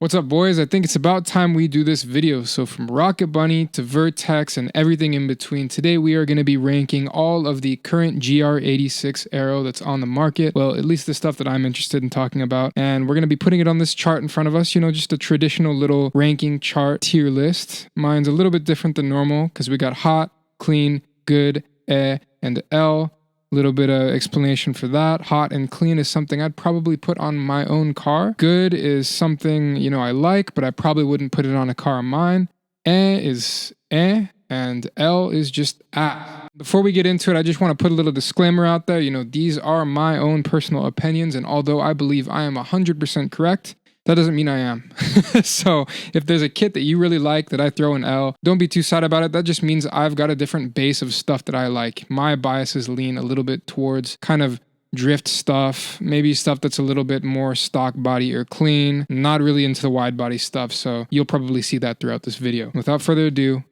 What's up, boys? I think it's about time we do this video. So from Rocket Bunny to Vertex and everything in between, today we are going to be ranking all of the current GR86 aero that's on the market. Well, at least the stuff that I'm interested in talking about. And we're going to be putting it on this chart in front of us, you know, just a traditional little ranking chart tier list. Mine's a little bit different than normal because we got hot, clean, good, and L. Little bit of explanation for that. Hot and clean is something I'd probably put on my own car. Good is something, you know, I like, but I probably wouldn't put it on a car of mine. Is and L is just ah. Before we get into it, I just want to put a little disclaimer out there. You know, these are my own personal opinions, and although I believe I am 100% correct, that doesn't mean I am. So if there's a kit that you really like that I throw an L, don't be too sad about it. That just means I've got a different base of stuff that I like. My biases lean a little bit towards kind of drift stuff, maybe stuff that's a little bit more stock body or clean, not really into the wide body stuff. So you'll probably see that throughout this video. Without further ado,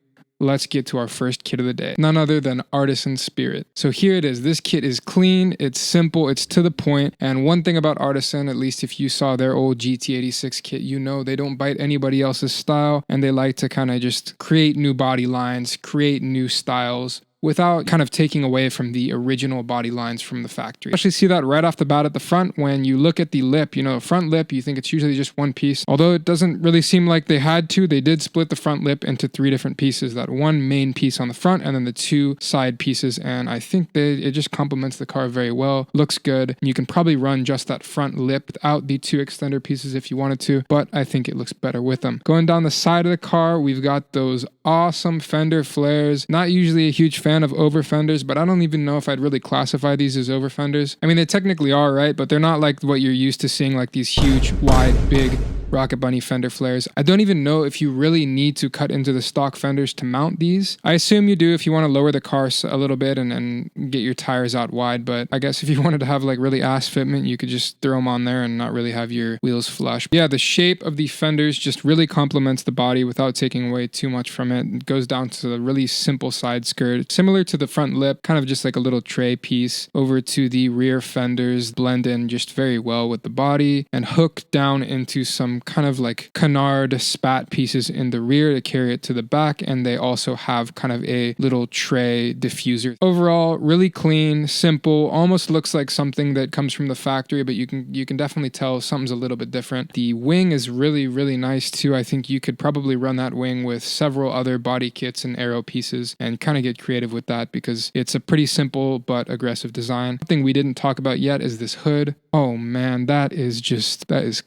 let's get to our first kit of the day. None other than Artisan Spirit. So here it is. This kit is clean, it's simple, it's to the point. And one thing about Artisan, at least if you saw their old GT86 kit, you know they don't bite anybody else's style, and they like to kind of just create new body lines, create new styles, without kind of taking away from the original body lines from the factory. You actually see that right off the bat at the front. When you look at the lip, you know, the front lip, you think it's usually just one piece. Although it doesn't really seem like they had to, they did split the front lip into 3 different pieces. That one main piece on the front and then the 2 side pieces. And I think it just complements the car very well. Looks good. You can probably run just that front lip without the 2 extender pieces if you wanted to, but I think it looks better with them. Going down the side of the car, we've got those awesome fender flares. Not usually a huge fan of over fenders, but I don't even know if I'd really classify these as over fenders. I mean, they technically are, right? But they're not like what you're used to seeing, like these huge, wide, big Rocket Bunny fender flares. I don't even know if you really need to cut into the stock fenders to mount these. I assume you do if you want to lower the car a little bit and get your tires out wide, but I guess if you wanted to have like really ass fitment, you could just throw them on there and not really have your wheels flush. But yeah, the shape of the fenders just really complements the body without taking away too much from it. It goes down to the really simple side skirt, similar to the front lip, kind of just like a little tray piece over to the rear fenders, blend in just very well with the body and hook down into some kind of like canard spat pieces in the rear to carry it to the back, and they also have kind of a little tray diffuser. Overall, really clean, simple, almost looks like something that comes from the factory, but you can definitely tell something's a little bit different. The wing is really, really nice too. I think you could probably run that wing with several other body kits and aero pieces and kind of get creative with that because it's a pretty simple but aggressive design. Something we didn't talk about yet is this hood. Oh man, that is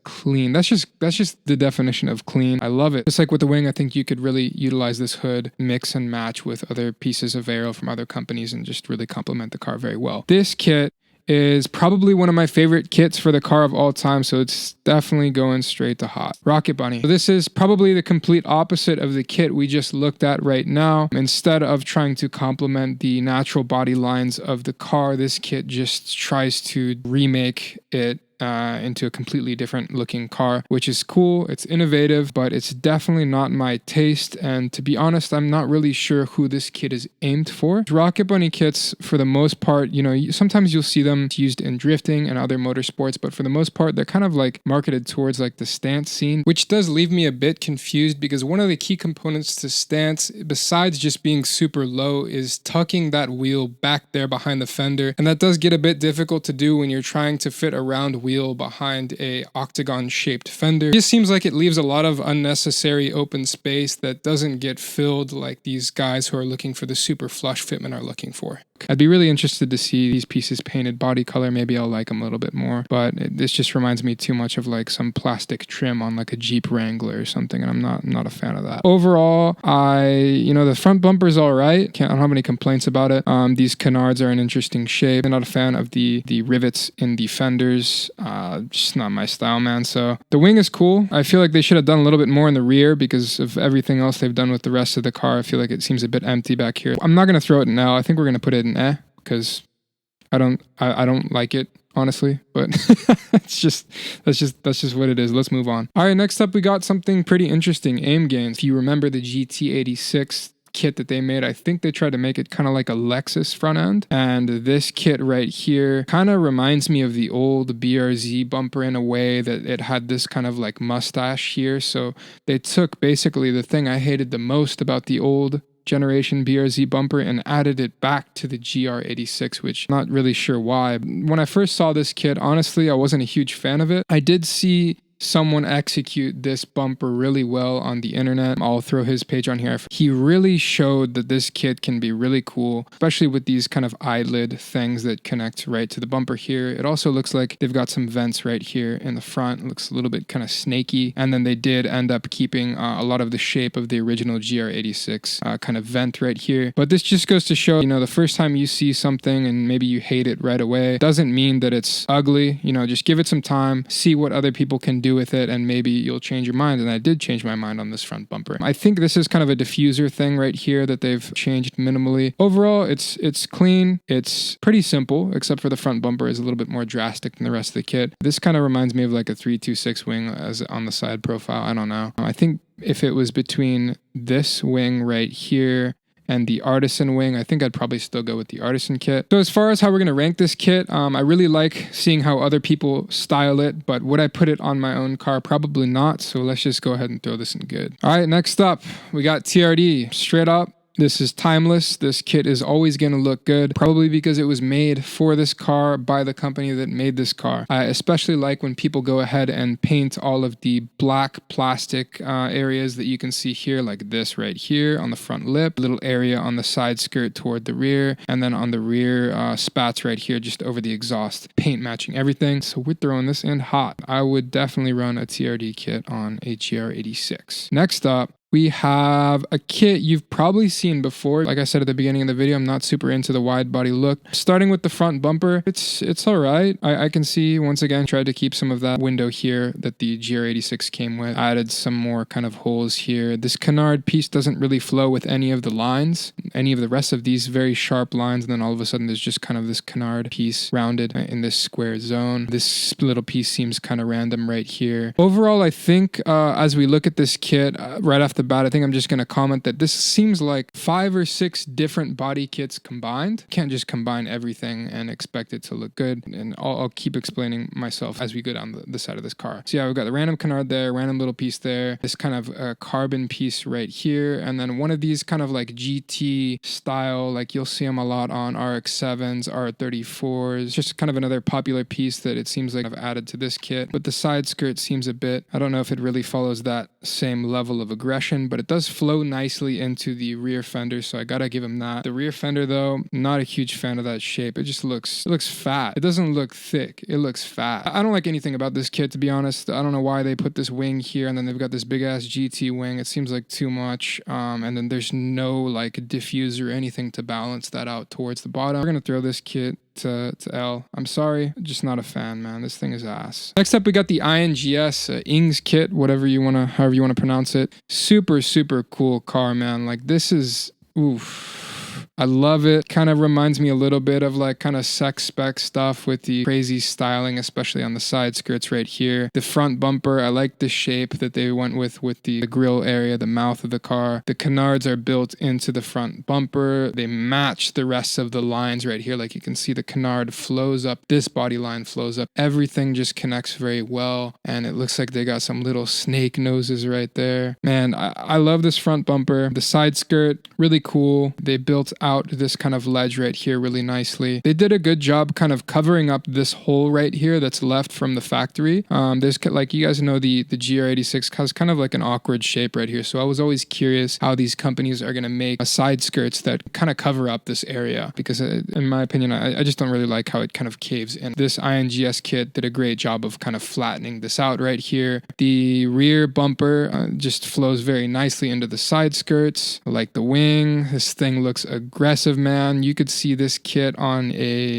clean. That's just the definition of clean. I love it. Just like with the wing, I think you could really utilize this hood, mix and match with other pieces of aero from other companies and just really complement the car very well. This kit is probably one of my favorite kits for the car of all time, so it's definitely going straight to hot. Rocket Bunny. So this is probably the complete opposite of the kit we just looked at right now. Instead of trying to complement the natural body lines of the car, this kit just tries to remake it into a completely different looking car, which is cool. It's innovative, but it's definitely not my taste. And to be honest, I'm not really sure who this kit is aimed for. Rocket Bunny kits, for the most part, you know, sometimes you'll see them used in drifting and other motorsports, but for the most part, they're kind of like marketed towards like the stance scene, which does leave me a bit confused because one of the key components to stance, besides just being super low, is tucking that wheel back there behind the fender. And that does get a bit difficult to do when you're trying to fit a round wheel behind a octagon shaped fender. It just seems like it leaves a lot of unnecessary open space that doesn't get filled like these guys who are looking for the super flush fitment are looking for. I'd be really interested to see these pieces painted body color. Maybe I'll like them a little bit more, but this just reminds me too much of like some plastic trim on like a Jeep Wrangler or something, and I'm not a fan of that. Overall, the front bumper's all right. I don't have any complaints about it. These canards are an interesting shape. I'm not a fan of the rivets in the fenders. Just not my style, man. So the wing is cool. I feel like they should have done a little bit more in the rear because of everything else they've done with the rest of the car. I feel like it seems a bit empty back here. I'm not going to throw it in L. I think we're going to put it in because I don't like it, honestly, but that's just what it is. Let's move on. All right, next up we got something pretty interesting. AimGain. If you remember the GT86 kit that they made. I think they tried to make it kind of like a Lexus front end. And this kit right here kind of reminds me of the old BRZ bumper in a way that it had this kind of like mustache here. So they took basically the thing I hated the most about the old generation BRZ bumper and added it back to the GR86, which I'm not really sure why. When I first saw this kit, honestly, I wasn't a huge fan of it. I did see someone execute this bumper really well on the internet. I'll throw his page on here. He really showed that this kit can be really cool, especially with these kind of eyelid things that connect right to the bumper here. It also looks like they've got some vents right here in the front. It looks a little bit kind of snaky. And then they did end up keeping a lot of the shape of the original GR86 kind of vent right here. But this just goes to show, the first time you see something and maybe you hate it right away, doesn't mean that it's ugly. Just give it some time, see what other people can do with it, and maybe you'll change your mind. And I did change my mind on this front bumper. I think this is kind of a diffuser thing right here that they've changed minimally. Overall, it's clean. It's pretty simple, except for the front bumper is a little bit more drastic than the rest of the kit. This kind of reminds me of like a 326 wing as on the side profile. I don't know. I think if it was between this wing right here and the Artisan wing, I think I'd probably still go with the Artisan kit. So as far as how we're going to rank this kit, I really like seeing how other people style it, but would I put it on my own car? Probably not. So let's just go ahead and throw this in good. All right, next up, we got TRD. Straight up, this is timeless. This kit is always going to look good, probably because it was made for this car by the company that made this car. I especially like when people go ahead and paint all of the black plastic areas that you can see here, like this right here on the front lip, little area on the side skirt toward the rear, and then on the rear spats right here, just over the exhaust, paint matching everything. So we're throwing this in hot. I would definitely run a TRD kit on a GR86. Next up, we have a kit you've probably seen before. Like I said at the beginning of the video, I'm not super into the wide body look. Starting with the front bumper, it's all right. I can see, once again, tried to keep some of that window here that the GR86 came with. Added some more kind of holes here. This canard piece doesn't really flow with any of the lines, any of the rest of these very sharp lines. And then all of a sudden there's just kind of this canard piece rounded in this square zone. This little piece seems kind of random right here. Overall, I think as we look at this kit, right off the bat, I think I'm just going to comment that this seems like 5 or 6 different body kits combined. Can't just combine everything and expect it to look good. And I'll keep explaining myself as we go down the side of this car. So yeah, we've got the random canard there, random little piece there, this kind of carbon piece right here, and then one of these kind of like GT style, like you'll see them a lot on RX-7s, R34s, just kind of another popular piece that it seems like I've added to this kit. But the side skirt seems a bit, I don't know if it really follows that same level of aggression, but it does flow nicely into the rear fender, so I gotta give him that. The rear fender though, not a huge fan of that shape. It just looks fat. It doesn't look thick. It looks fat. I don't like anything about this kit, to be honest. I don't know why they put this wing here and then they've got this big ass GT wing. It seems like too much. And then there's no like diffuser or anything to balance that out towards the bottom. We're gonna throw this kit to L. I'm sorry, just not a fan, man. This thing is ass. Next up, we got the INGS Ings kit, however you want to pronounce it. Super cool car, man. Like this is, oof. I love it. Kind of reminds me a little bit of like kind of sex spec stuff with the crazy styling, especially on the side skirts right here. The front bumper, I like the shape that they went with the grill area, the mouth of the car. The canards are built into the front bumper. They match the rest of the lines right here. Like you can see the canard flows up. This body line flows up. Everything just connects very well. And it looks like they got some little snake noses right there. Man, I love this front bumper. The side skirt, really cool. They built out this kind of ledge right here really nicely. They did a good job kind of covering up this hole right here that's left from the factory. There's like, you guys know the GR86 has kind of like an awkward shape right here. So I was always curious how these companies are going to make side skirts that kind of cover up this area, because in my opinion, I just don't really like how it kind of caves in. This INGS kit did a great job of kind of flattening this out right here. The rear bumper just flows very nicely into the side skirts. I like the wing. This thing looks aggressive. aggressive, man. You could see this kit on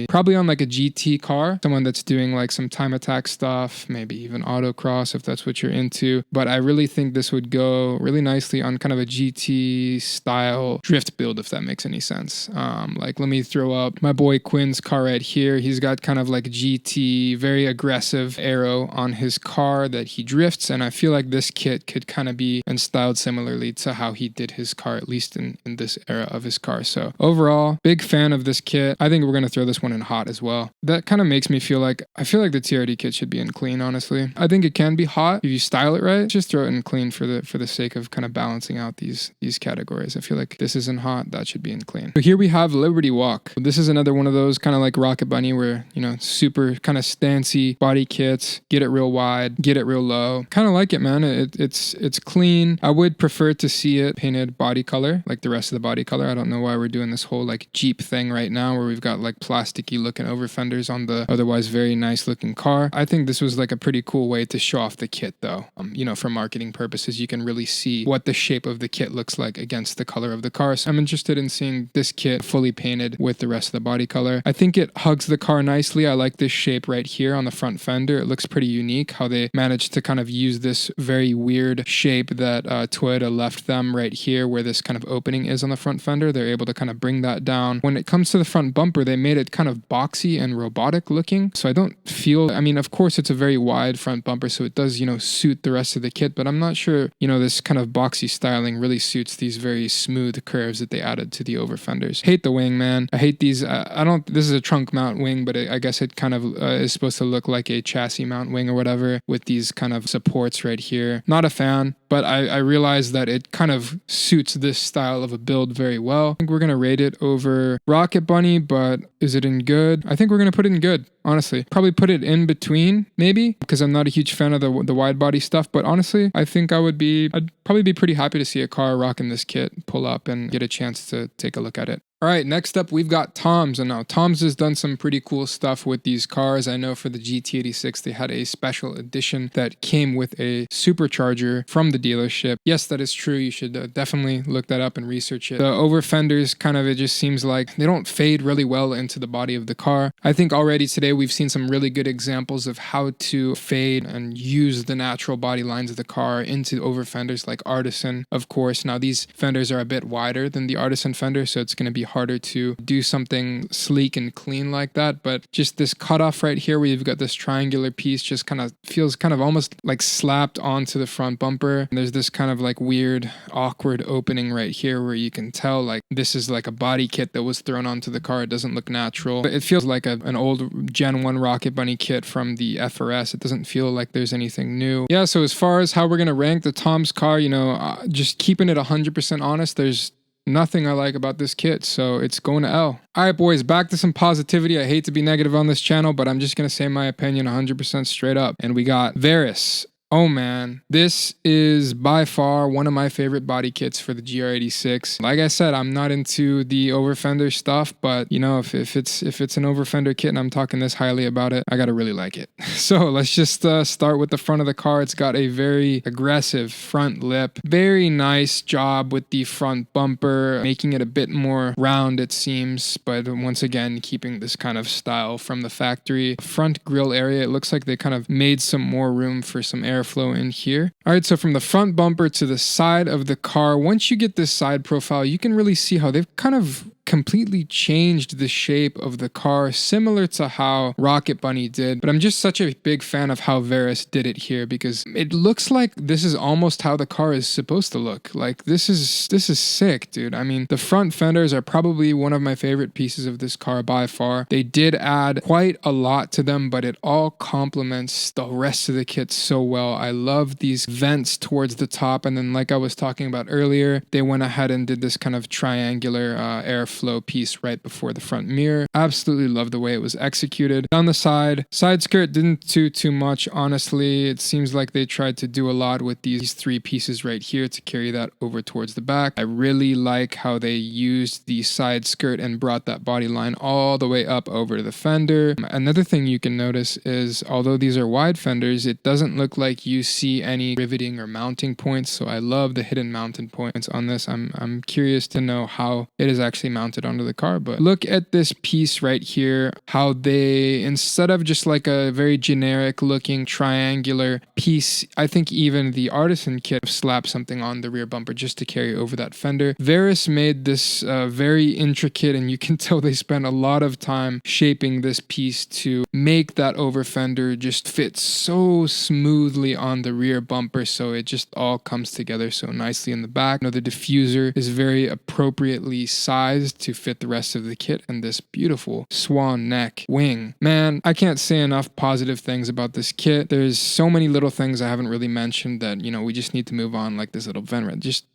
probably on like a GT car, someone that's doing like some time attack stuff, maybe even autocross if that's what you're into. But I really think this would go really nicely on kind of a GT style drift build, if that makes any sense. Like let me throw up my boy Quinn's car right here. He's got kind of like GT, very aggressive aero on his car that he drifts, and I feel like this kit could kind of be and styled similarly to how he did his car, at least in this era of his car. So overall, big fan of this kit. I think we're going to throw this one in hot as well. That kind of makes me feel like, I feel like the TRD kit should be in clean, honestly. I think it can be hot if you style it right. Just throw it in clean for the sake of kind of balancing out these categories. I feel like this isn't hot, that should be in clean. So here we have Liberty Walk. This is another one of those kind of like Rocket Bunny where, you know, super kind of stancy body kits, get it real wide, get it real low. Kind of like it, man. It's clean. I would prefer to see it painted body color, like the rest of the body color. I don't know why we're doing this whole like Jeep thing right now where we've got like plasticky looking over fenders on the otherwise very nice looking car. I think this was like a pretty cool way to show off the kit though. You know, for marketing purposes, you can really see what the shape of the kit looks like against the color of the car. So I'm interested in seeing this kit fully painted with the rest of the body color. I think it hugs the car nicely. I like this shape right here on the front fender. It looks pretty unique how they managed to kind of use this very weird shape that Toyota left them right here where this kind of opening is on the front fender. They're able to kind of bring that down. When it comes to the front bumper, they made it kind of boxy and robotic looking. So I don't feel, I mean, of course it's a very wide front bumper, so it does, you know, suit the rest of the kit, but I'm not sure, you know, this kind of boxy styling really suits these very smooth curves that they added to the over fenders. Hate the wing, man. I hate these. This is a trunk mount wing, but I guess it kind of is supposed to look like a chassis mount wing or whatever with these kind of supports right here. Not a fan, but I realize that it kind of suits this style of a build very well. I think we're going to rate it over Rocket Bunny, but is it in good? I think we're going to put it in good, honestly. Probably put it in between, maybe, because I'm not a huge fan of the wide body stuff, but honestly, I think I'd probably be pretty happy to see a car rocking this kit pull up and get a chance to take a look at it. All right, next up, we've got Tom's. And now Tom's has done some pretty cool stuff with these cars. I know for the GT86, they had a special edition that came with a supercharger from the dealership. Yes, that is true. You should definitely look that up and research it. The over fenders kind of, it just seems like they don't fade really well into the body of the car. I think already today we've seen some really good examples of how to fade and use the natural body lines of the car into over fenders like Artisan, of course. Now these fenders are a bit wider than the Artisan fender, so it's going to be harder to do something sleek and clean like that, but just this cutoff right here where you've got this triangular piece just kind of feels kind of almost like slapped onto the front bumper. And there's this kind of like weird awkward opening right here where you can tell like this is like a body kit that was thrown onto the car. It doesn't look natural. But it feels like an old Gen 1 Rocket Bunny kit from the FRS. It doesn't feel like there's anything new. Yeah, so as far as how we're going to rank the Tom's car, you know, just keeping it 100% honest, there's nothing I like about this kit, so it's going to L. All right, boys, back to some positivity. I hate to be negative on this channel, but I'm just going to say my opinion 100% straight up. And we got Varis. Oh man, this is by far one of my favorite body kits for the GR86. Like I said, I'm not into the over fender stuff, but you know, if it's an over fender kit and I'm talking this highly about it, I gotta really like it. So let's just start with the front of the car. It's got a very aggressive front lip. Very nice job with the front bumper, making it a bit more round it seems, but once again, keeping this kind of style from the factory. Front grille area, it looks like they kind of made some more room for some airflow in here. All right, so from the front bumper to the side of the car, once you get this side profile, you can really see how they've kind of completely changed the shape of the car, similar to how Rocket Bunny did. But I'm just such a big fan of how Varis did it here because it looks like this is almost how the car is supposed to look. Like this is sick, dude. I mean, the front fenders are probably one of my favorite pieces of this car by far. They did add quite a lot to them, but it all complements the rest of the kit so well. I love these vents towards the top, and then like I was talking about earlier, they went ahead and did this kind of triangular airflow piece right before the front mirror. Absolutely love the way it was executed. Down the side skirt didn't do too much, honestly. It seems like they tried to do a lot with these three pieces right here to carry that over towards the back. I really like how they used the side skirt and brought that body line all the way up over the fender. Another thing you can notice is although these are wide fenders, it doesn't look like you see any riveting or mounting points, so I love the hidden mounting points on this. I'm curious to know how it is actually mounted mounted onto the car. But look at this piece right here, how they, instead of just like a very generic looking triangular piece, I think even the Artisan kit slapped something on the rear bumper just to carry over that fender. Varis made this very intricate, and you can tell they spent a lot of time shaping this piece to make that over fender just fit so smoothly on the rear bumper, so it just all comes together so nicely in the back. You know, the diffuser is very appropriately sized to fit the rest of the kit, and this beautiful swan neck wing. Man, I can't say enough positive things about this kit. There's so many little things I haven't really mentioned that, you know, we just need to move on, like this little vent. Just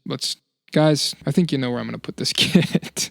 guys, I think you know where I'm gonna put this kit.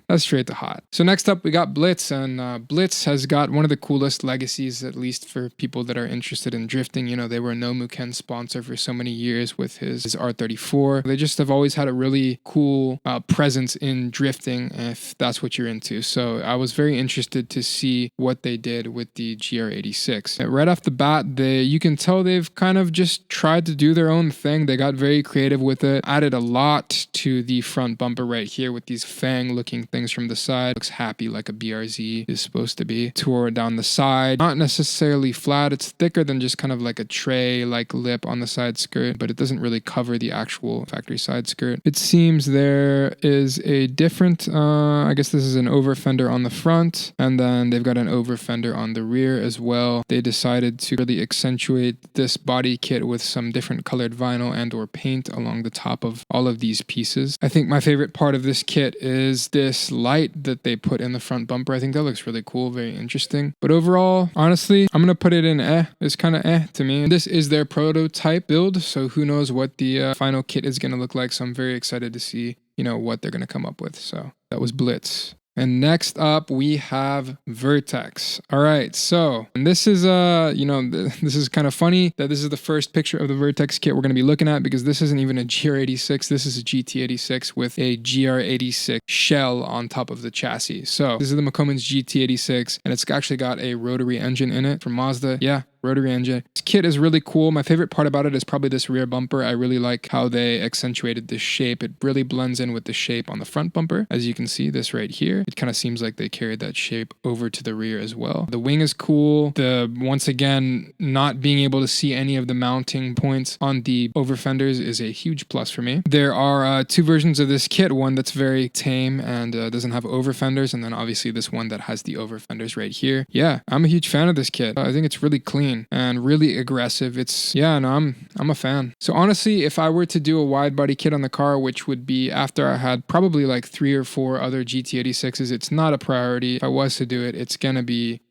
That's straight to hot. So next up, we got Blitz, and Blitz has got one of the coolest legacies, at least for people that are interested in drifting. You know, they were a Nomuken sponsor for so many years with his R34. They just have always had a really cool presence in drifting, if that's what you're into. So I was very interested to see what they did with the GR86. Right off the bat, you can tell they've kind of just tried to do their own thing. They got very creative with it, added a lot to the front bumper right here with these fang-looking things from the side. Looks happy like a BRZ is supposed to be. Tore down the side. Not necessarily flat. It's thicker than just kind of like a tray like lip on the side skirt, but it doesn't really cover the actual factory side skirt. It seems there is a different, I guess this is an over fender on the front, and then they've got an over fender on the rear as well. They decided to really accentuate this body kit with some different colored vinyl and or paint along the top of all of these pieces. I think my favorite part of this kit is this light that they put in the front bumper. I think that looks really cool, very interesting. But overall, honestly, I'm gonna put it in It's kind of to me. This is their prototype build, so who knows what the final kit is gonna look like. So I'm very excited to see, you know, what they're gonna come up with. So that was Blitz. And next up, we have Vertex. All right, so, and this is, this is kind of funny that this is the first picture of the Vertex kit we're going to be looking at, because this isn't even a GR86. This is a GT86 with a GR86 shell on top of the chassis. So this is the Makomen's GT86, and it's actually got a rotary engine in it from Mazda. Yeah, rotary engine. This kit is really cool. My favorite part about it is probably this rear bumper. I really like how they accentuated this shape. It really blends in with the shape on the front bumper. As you can see, this right here, it kind of seems like they carried that shape over to the rear as well. The wing is cool. Once again, not being able to see any of the mounting points on the over fenders is a huge plus for me. There are two versions of this kit, one that's very tame and doesn't have over fenders, and then obviously this one that has the over fenders right here. Yeah, I'm a huge fan of this kit. I think it's really clean and really aggressive. I'm a fan. So honestly, if I were to do a wide body kit on the car, which would be after I had probably like 3 or 4 other GT86s, it's not a priority. If I was to do it, it's gonna be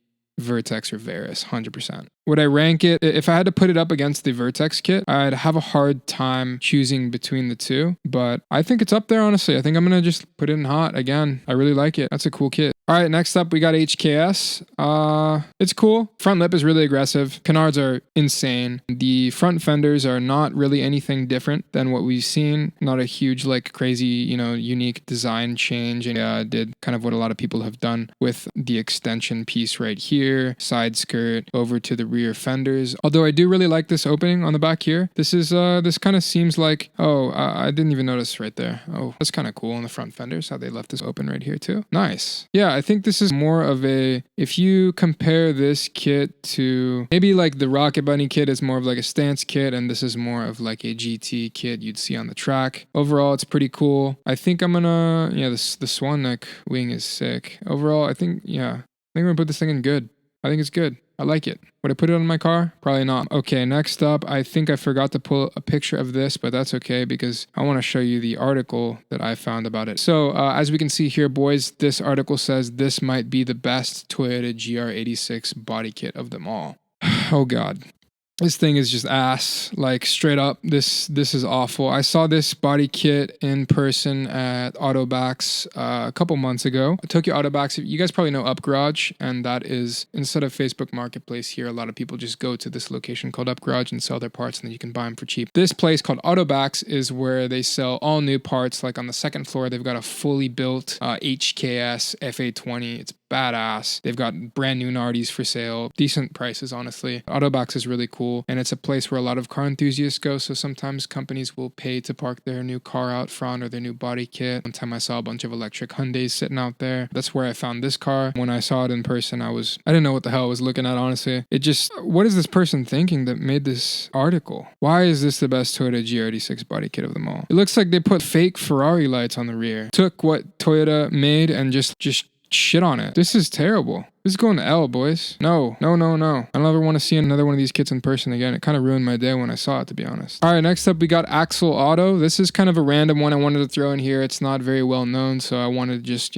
Vertex or Varis, 100%. Would I rank it? If I had to put it up against the Vertex kit, I'd have a hard time choosing between the two, but I think it's up there, honestly. I think I'm gonna just put it in hot again. I really like it. That's a cool kit. All right, next up, we got HKS. It's cool. Front lip is really aggressive. Canards are insane. The front fenders are not really anything different than what we've seen. Not a huge, like, crazy, unique design change. And did kind of what a lot of people have done with the extension piece right here, side skirt over to the rear fenders. Although I do really like this opening on the back here. This is this kind of seems like, I didn't even notice right there. Oh, that's kind of cool on the front fenders, how they left this open right here too. Nice. Yeah, I think this is more of if you compare this kit to maybe like the Rocket Bunny kit is more of like a stance kit, and this is more of like a GT kit you'd see on the track. Overall, it's pretty cool. I think I'm gonna, the swan neck wing is sick. Overall, I think I'm gonna put this thing in good. I think it's good. I like it. Would I put it on my car? Probably not. Okay, next up, I think I forgot to pull a picture of this, but that's okay because I want to show you the article that I found about it. So as we can see here, boys, this article says this might be the best Toyota GR86 body kit of them all. Oh God. This thing is just ass, like straight up. This is awful. I saw this body kit in person at Autobacks a couple months ago. Tokyo Autobacks, you guys probably know Up Garage, and that is, instead of Facebook Marketplace here, a lot of people just go to this location called Up Garage and sell their parts, and then you can buy them for cheap. This place called Autobacks is where they sell all new parts. Like on the second floor, they've got a fully built HKS FA20. It's badass. They've got brand new Nardis for sale, decent prices, honestly. Autobox is really cool, and it's a place where a lot of car enthusiasts go, so sometimes companies will pay to park their new car out front or their new body kit. One time I saw a bunch of electric Hyundais sitting out there. That's where I found this car. When I saw it in person, I didn't know what the hell I was looking at, honestly. What is this person thinking that made this article? Why is this the best Toyota GR86 body kit of them all? It looks like they put fake Ferrari lights on the rear. Took what Toyota made and just shit on it. This is terrible. This is going to L, boys. No. I don't ever want to see another one of these kits in person again. It kind of ruined my day when I saw it, to be honest. All right, next up, we got Axle Auto. This is kind of a random one I wanted to throw in here. It's not very well known, so I wanted to just,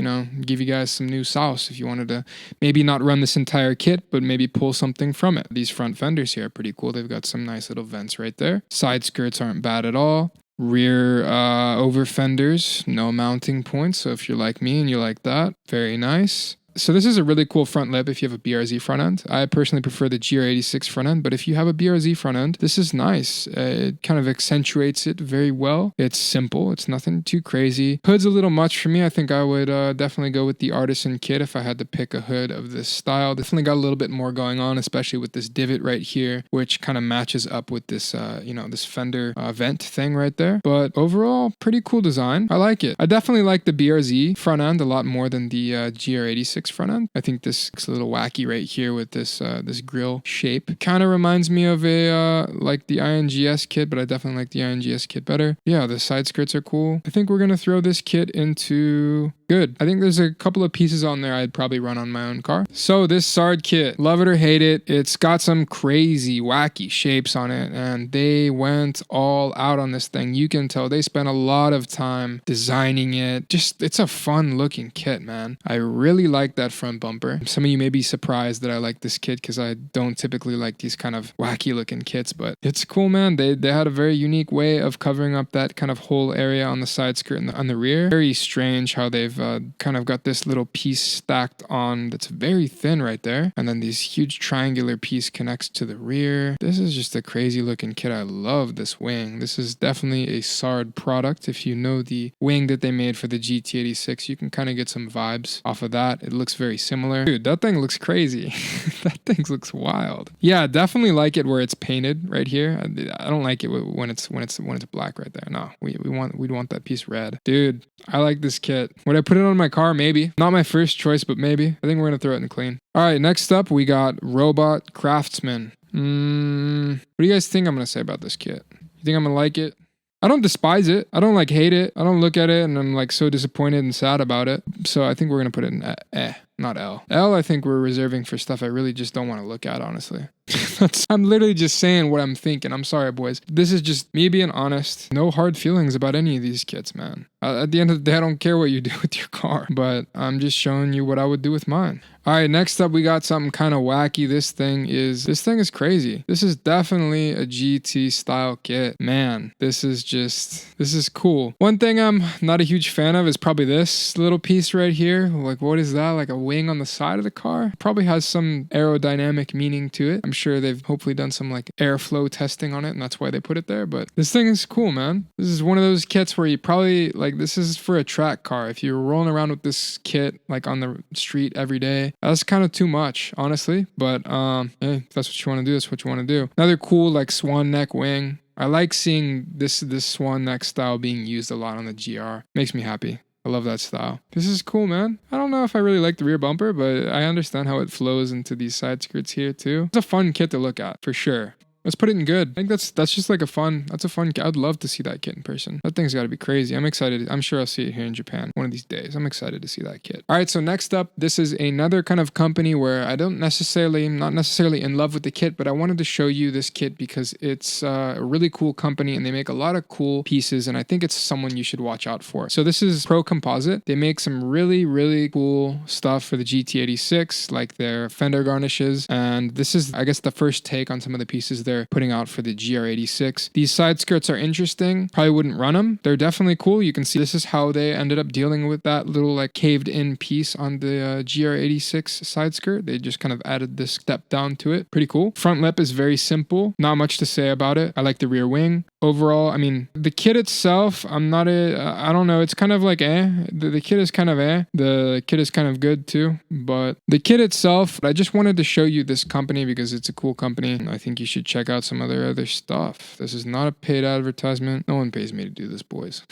give you guys some new sauce if you wanted to maybe not run this entire kit, but maybe pull something from it. These front fenders here are pretty cool. They've got some nice little vents right there. Side skirts aren't bad at all. Rear over fenders, no mounting points. So if you're like me and you like that, very nice. So this is a really cool front lip if you have a BRZ front end. I personally prefer the GR86 front end, but if you have a BRZ front end, this is nice. It kind of accentuates it very well. It's simple. It's nothing too crazy. Hood's a little much for me. I think I would definitely go with the Artisan kit if I had to pick a hood of this style. Definitely got a little bit more going on, especially with this divot right here, which kind of matches up with this, this fender vent thing right there. But overall, pretty cool design. I like it. I definitely like the BRZ front end a lot more than the GR86 front end. I think this looks a little wacky right here with this this grill shape. Kind of reminds me of a like the INGS kit, but I definitely like the INGS kit better. Yeah, the side skirts are cool. I think we're gonna throw this kit into good. I think there's a couple of pieces on there I'd probably run on my own car. So this Sard kit, love it or hate it, it's got some crazy wacky shapes on it, and they went all out on this thing. You can tell they spent a lot of time designing it. It's a fun looking kit, man. I really like that front bumper. Some of you may be surprised that I like this kit because I don't typically like these kind of wacky looking kits, but it's cool, man. They had a very unique way of covering up that kind of whole area on the side skirt and on the rear. Very strange how they've kind of got this little piece stacked on that's very thin right there, and then this huge triangular piece connects to the rear. This is just a crazy looking kit. I love this wing. This is definitely a Sard product. If you know the wing that they made for the GT86, you can kind of get some vibes off of that. It looks very similar. Dude, that thing looks crazy. That thing looks wild. Yeah, definitely like it where it's painted right here. I don't like it when it's black right there. No, we'd want that piece red. Dude, I like this kit. Would I put it on my car? Maybe. Not my first choice, but maybe. I think we're gonna throw it in clean. All right, next up we got Robot Craftsman. What do you guys think I'm gonna say about this kit? You think I'm gonna like it? I don't despise it. I don't hate it. I don't look at it and I'm so disappointed and sad about it. So I think we're gonna put it in not L. L, I think we're reserving for stuff I really just don't want to look at, honestly. I'm literally just saying what I'm thinking. I'm sorry, boys. This is just me being honest. No hard feelings about any of these kits, man. At the end of the day, I don't care what you do with your car, but I'm just showing you what I would do with mine. All right, next up, we got something kind of wacky. This thing is crazy. This is definitely a GT style kit. Man, this is cool. One thing I'm not a huge fan of is probably this little piece right here. Like, what is that? Like a wing on the side of the car? Probably has some aerodynamic meaning to it. I'm sure they've hopefully done some like airflow testing on it, and that's why they put it there. But this thing is cool, man. This is one of those kits where you probably this is for a track car. If you're rolling around with this kit like on the street every day, that's kind of too much, honestly. But hey, if that's what you want to do, that's what you want to do. Another cool like swan neck wing. I like seeing this swan neck style being used a lot on the GR. Makes me happy. I love that style. This is cool, man. I don't know if I really like the rear bumper, but I understand how it flows into these side skirts here too. It's a fun kit to look at, for sure. Let's put it in good. I think that's just like a fun kit. I'd love to see that kit in person. That thing's got to be crazy. I'm excited. I'm sure I'll see it here in Japan one of these days. I'm excited to see that kit. All right, so next up, this is another kind of company where I'm not necessarily in love with the kit, but I wanted to show you this kit because it's a really cool company and they make a lot of cool pieces, and I think it's someone you should watch out for. So this is Composite. They make some really, really cool stuff for the GT86, like their fender garnishes, and this is, I guess, the first take on some of the pieces they're putting out for the GR86. These side skirts are interesting. Probably wouldn't run them. They're definitely cool. You can see this is how they ended up dealing with that little like caved in piece on the GR86 side skirt. They just kind of added this step down to it. Pretty cool. Front lip is very simple. Not much to say about it. I like the rear wing. overall, I mean, the kit itself, I don't know. It's kind of like the kit is kind of the kit is kind of good too, but the kit itself, I just wanted to show you this company because it's a cool company. I think you should check out some other stuff. This is not a paid advertisement. No one pays me to do this, boys.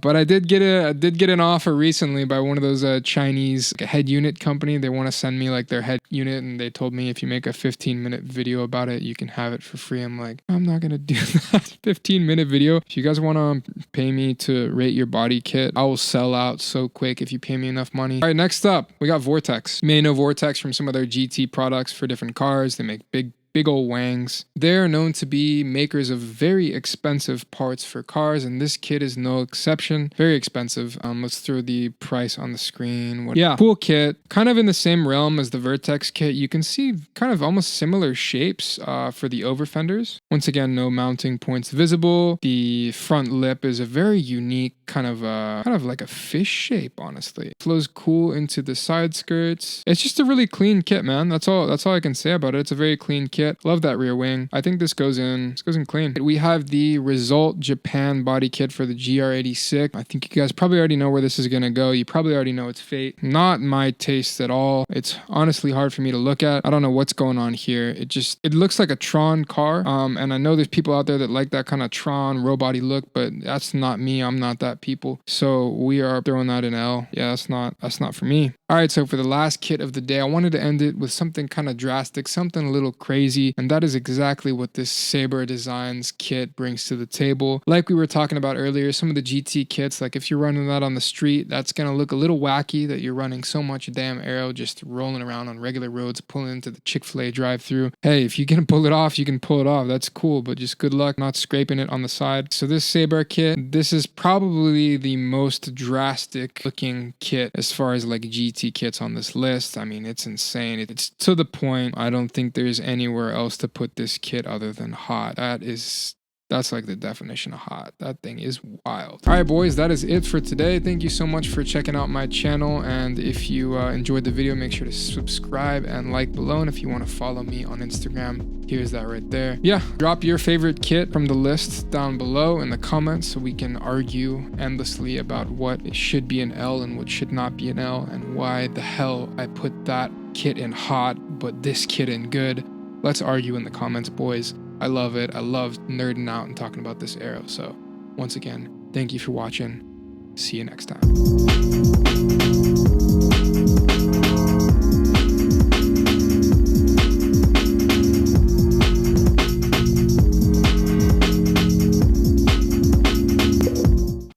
But I did get an offer recently by one of those Chinese head unit company. They want to send me like their head unit, and they told me if you make a 15-minute video about it, you can have it for free. I'm like, I'm not gonna do that. 15-minute video. If you guys want to pay me to rate your body kit, I will sell out so quick if you pay me enough money. All right, next up, we got Vortex. You may know Vortex from some of their GT products for different cars. They make big old wangs. They're known to be makers of very expensive parts for cars, and this kit is no exception. Very expensive. Let's throw the price on the screen. Yeah, cool kit. Kind of in the same realm as the Vertex kit. You can see kind of almost similar shapes for the over fenders. Once again, no mounting points visible. The front lip is a very unique kind of like a fish shape, honestly. Flows cool into the side skirts. It's just a really clean kit, man. That's all I can say about it. It's a very clean kit. Love that rear wing. I think this goes in clean. We have the Result Japan body kit for the GR86. I think you guys probably already know where this is going to go. You probably already know its fate. Not my taste at all. It's honestly hard for me to look at. I don't know what's going on here. It looks like a Tron car. And I know there's people out there that like that kind of Tron robot-y look, but that's not me. I'm not that people. So we are throwing that in L. Yeah, that's not for me. All right, so for the last kit of the day, I wanted to end it with something kind of drastic, something a little crazy, and that is exactly what this Saber Designs kit brings to the table. Like we were talking about earlier, some of the GT kits, like if you're running that on the street, that's going to look a little wacky that you're running so much damn aero just rolling around on regular roads, pulling into the Chick-fil-A drive-thru. Hey, if you can pull it off, you can pull it off. That's cool, but just good luck not scraping it on the side. So this Saber kit, this is probably the most drastic looking kit as far as like GT kits on this list. I mean, it's insane. It's to the point I don't think there's anywhere else to put this kit other than hot. That's like the definition of hot. That thing is wild. All right, boys, that is it for today. Thank you so much for checking out my channel. And if you enjoyed the video, make sure to subscribe and like below. And if you want to follow me on Instagram, here's that right there. Yeah, drop your favorite kit from the list down below in the comments so we can argue endlessly about what should be an L and what should not be an L and why the hell I put that kit in hot, but this kit in good. Let's argue in the comments, boys. I love it. I love nerding out and talking about this aero. So once again, thank you for watching. See you next time.